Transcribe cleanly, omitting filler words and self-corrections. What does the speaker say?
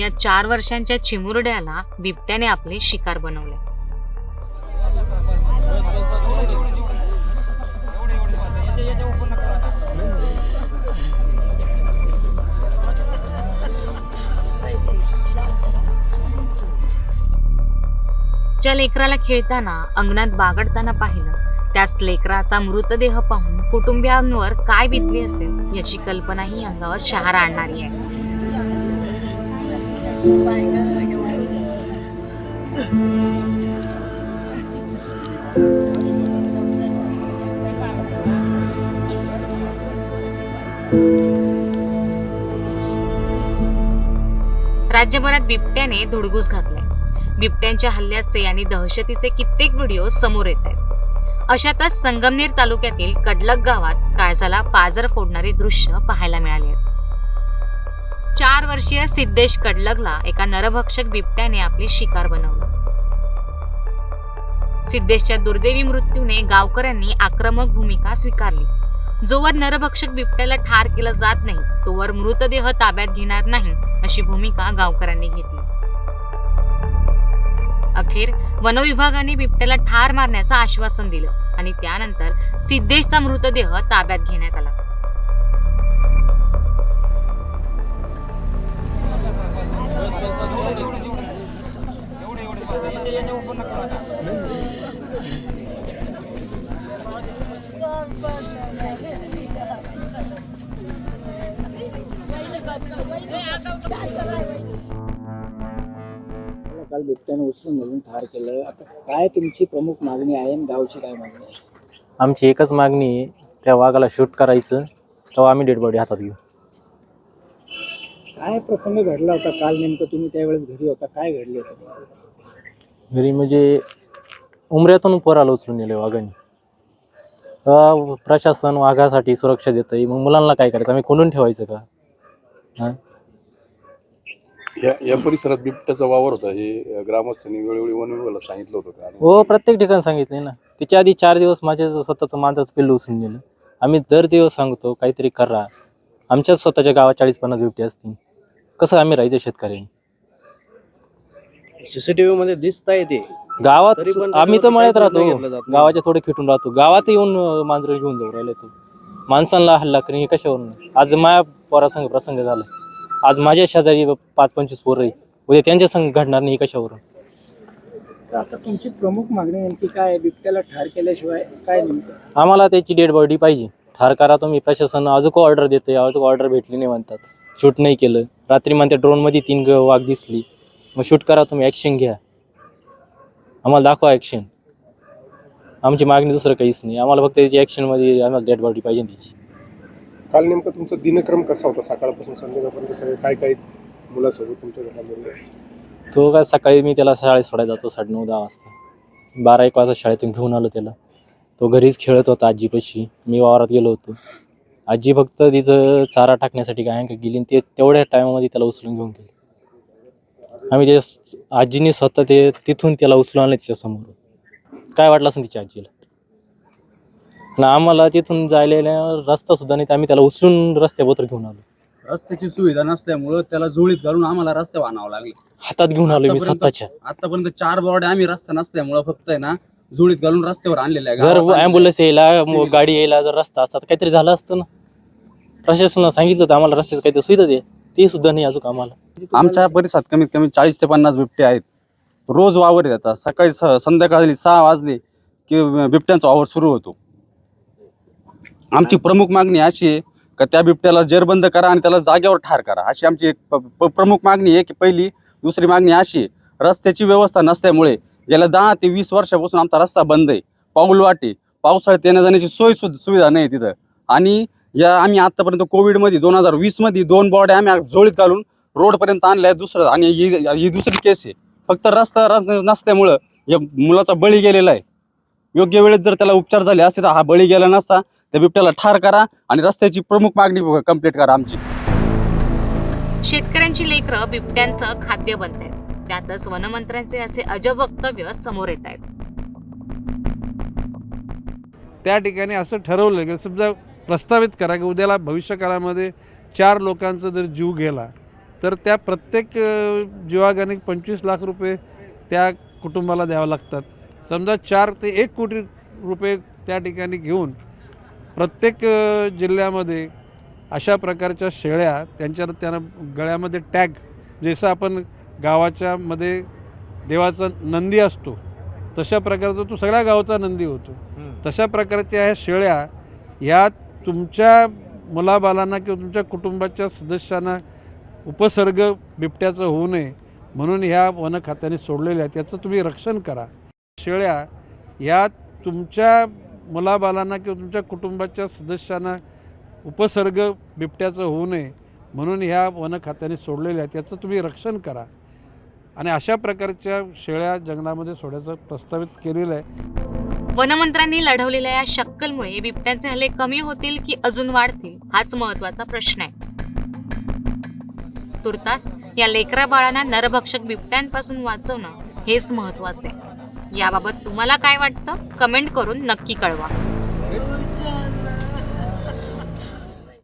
या 4 वर्षांच्या चिमुरड्याला बिबट्याने आपले शिकार बनवले। ज्या लेकराला खेळताना अंगणात बागडताना पाहिलं, त्याच लेकराचा मृतदेह पाहून कुटुंबियांवर काय बीतली असेल याची कल्पनाही अंगावर शहारा आणणारी आहे। राज्यभरात बिबट्याने धुडगूस घातलाय। बिबट्यांच्या हल्ल्याचे आणि दहशतीचे कित्येक व्हिडिओ समोर येत आहेत। अशातच संगमनेर तालुक्यातील कडलग गावात काळजाला पाजर फोडणारे दृश्य पाहायला मिळाले। 4 वर्षीय सिद्धेश कडलगला एका नरभक्षक बिबट्याने आपली शिकार बनवलं। सिद्धेशच्या दुर्दैवी मृत्यूने गावकऱ्यांनी आक्रमक भूमिका स्वीकारली। जोवर नरभक्षक बिबट्याला ठार केलं जात नाही तोवर मृतदेह ताब्यात घेणार नाही अशी भूमिका गावकऱ्यांनी घेतली। अखेर वनविभागाने बिबट्याला ठार मारण्याचं आश्वासन दिलं आणि त्यानंतर सिद्धेशचा मृतदेह ताब्यात घेण्यात आला। काल बिबट्याने उचलून नेऊन ठार केलं। आता काय तुमची प्रमुख मागणी आहे आणि गावची काय मागणी आहे? आमची एकच मागणी आहे, त्या वाघाला शूट करायचं, तेव्हा आम्ही डेड बॉडी हातात घेऊ। काय प्रसंग घडला होता काल? नेमकं तुम्ही त्यावेळेस घरी होता, काय घडले होते घरी? म्हणजे उमऱ्यातून पोराला उचलून नेले वाघाने। प्रशासन वाघासाठी सुरक्षा देतंय, मग मुलांना काय करायचं? आम्ही कोंडून ठेवायचं का? या परिसरात बिबट्याचा वावर होता हे ग्रामस्थांनी वेळोवेळी वन विभागाला सांगितलं होतं का? हो, प्रत्येक ठिकाणी सांगितले ना। तिच्या आधी 4 दिवस माझे स्वतःचं मांजरचं पिल्लू उचलून नेलं। आम्ही दर दिवस सांगतो काहीतरी करा। आमच्याच स्वतःच्या गावात 40-50 बिबटे असतील, कसं आम्ही राहायचं शेतकऱ्यांनी? सीसीटीव्ही मध्ये दिसताय ते गावात। आम्ही तर मळ्यात राहतो, गावाच्या थोडे खिटून राहतो, गावात येऊन मांजर घेऊन जाऊ राहिले। तू माणसांना हल्ला करी कशावरून? आज माझ्या पोरासंग प्रसंग झाला, आज माझ्या शेजारी 5-25 पोरं आहे, उद्या त्यांच्या संग घडणार नाही कशावरून? आता तुमची प्रमुख मागणी नेमकी काय आहे? बिबट्याला ठार केल्याशिवाय काय नेमकं? आम्हाला त्याची डेड बॉडी पाहिजे, ठार करा तुम्ही। प्रशासन अजून ऑर्डर देते, अजून ऑर्डर भेटली नाही म्हणतात, शूट नाही केलं। रात्री म्हणते ड्रोन मध्ये 3 वाघ दिसली, मग शूट करा तुम्ही, ॲक्शन घ्या, आम्हाला दाखवा ॲक्शन। आमची मागणी दुसरं काहीच नाही, आम्हाला फक्त त्याची ॲक्शनमध्ये आम्हाला डेड बॉडी पाहिजे त्याची। काल नेमका तुमचा दिनक्रम कसा होता? सकाळपासून संध्याकाळपर्यंत सगळे काय काय मुलासोबत तुमच्या घरामध्ये? तो काय सकाळी मी त्याला शाळेत सोडायला जातो 9:30-10 वाजता, 12-1 वाजता शाळेतून घेऊन आलो त्याला। तो घरीच खेळत होता आजीपाशी, मी वावरात गेलो होतो। आजी फक्त तिथं चारा टाकण्यासाठी काय गेली, ते तेवढ्या टायमामध्ये त्याला उचलून घेऊन गेले। आम्ही ते आजीने स्वतः ते तिथून त्याला उचलून आणलं तिच्यासमोर। काय वाटलं असं तिच्या आजीला ना? आम्हाला तिथून जायला रस्ता सुद्धा नाही, आम्ही त्याला उचलून रस्त्याबरोबर घेऊन आलो। रस्त्याची सुविधा नसल्यामुळे त्याला जुळीत घालून आम्हाला रस्ते बांधावं लागले। हातात घेऊन आलो मी स्वतःच्या। आतापर्यंत 4 बॉडी आम्ही रस्ता नसल्यामुळे फक्त आहे ना जुळीत घालून रस्त्यावर आणलेले आहे। जर ॲम्ब्युलन्स यायला, गाडी यायला जर रस्ता असता तर काहीतरी झालं असतं ना। प्रशासनानं सांगितलं होतं आम्हाला रस्त्याचं काहीतरी सुविधा दे, ते सुद्धा नाही अजून आम्हाला। आमच्या परिसरात कमीत कमी 40 ते 50 बिबटे आहेत, रोज वावर आहे त्याचा। सकाळी संध्याकाळी 6 वाजले की बिबट्यांचा वावर सुरू होतो। आमची प्रमुख मागणी अशी आहे का त्या बिबट्याला जेरबंद करा आणि त्याला जागेवर ठार करा, अशी आमची एक प्रमुख मागणी आहे की पहिली। दुसरी मागणी अशी आहे, रस्त्याची व्यवस्था नसल्यामुळे गेल्या 10 ते 20 वर्षापासून आमचा रस्ता बंद आहे। पाऊल वाटे, पावसाळ्यात येण्या जाण्याची सुविधा नाही तिथं। आणि आम्ही आतापर्यंत कोविडमध्ये 2020 मध्ये 2 बॉडी आम्ही जोळीत घालून रोडपर्यंत आणल्या। दुसरं आणि ही दुसरी केस आहे, फक्त रस्ता नसल्यामुळं या मुलाचा बळी गेलेला आहे। योग्य वेळेत जर त्याला उपचार झाले असते तर हा बळी गेला नसता। त्या बिबट्याला ठार करा आणि रस्त्याची प्रमुख मागणी कंप्लीट करा आमची। शेतकऱ्यांची लेकरं बिबट्यांचं खाद्य बनतायत, त्यातच वनमंत्र्यांचे असे अजब वक्तव्य समोर येत आहेत। त्या ठिकाणी असं ठरवलं की समजा प्रस्तावित करा की उद्याला भविष्यकाळामध्ये 4 लोकांचा जर जीव गेला तर त्या प्रत्येक जीवागाने 25 लाख रुपये त्या कुटुंबाला द्यावं लागतात. समजा 4 ते 1 कोटी रुपये त्या ठिकाणी घेऊन प्रत्येक जिल्ह्यामध्ये अशा प्रकारच्या शेळ्या त्यांना गळ्यामध्ये टॅग, जसं आपण गावाच्या मध्ये देवाचा नंदी असतो तशा प्रकारचा तो सगळ्या गावाचा नंदी होतो, तशा प्रकारच्या ह्या शेळ्या ह्या तुमच्या मुलाबालांना किंवा तुमच्या कुटुंबाच्या सदस्यांना उपसर्ग बिबट्याचं होऊ नये म्हणून ह्या वन खात्याने सोडलेल्या आहेत. याचं तुम्ही रक्षण करा. शेळ्या ह्या तुमच्या मुलाबालांना किंवा तुमच्या कुटुंबाच्या सदस्यांना उपसर्ग बिबट्याचं होऊ नये म्हणून ह्या वन खात्याने सोडलेल्या आहेत. याचं तुम्ही रक्षण करा. आणि अशा प्रकारच्या शेळ्या जंगलामध्ये सोडायचं प्रस्तावित केलेलं आहे. वनमंत्र्यांनी लढवलेल्या या शक्कलमुळे बिबट्यांचे हल्ले कमी होतील की अजून वाढतील हाच महत्त्वाचा प्रश्न आहे. तुर्तास या लेकरा बाळांना नरभक्षक बिबट्यांपासून वाचवणं हेच महत्त्वाचे आहे. याबाबत तुम्हाला काय वाटतं कमेंट करून नक्की कळवा.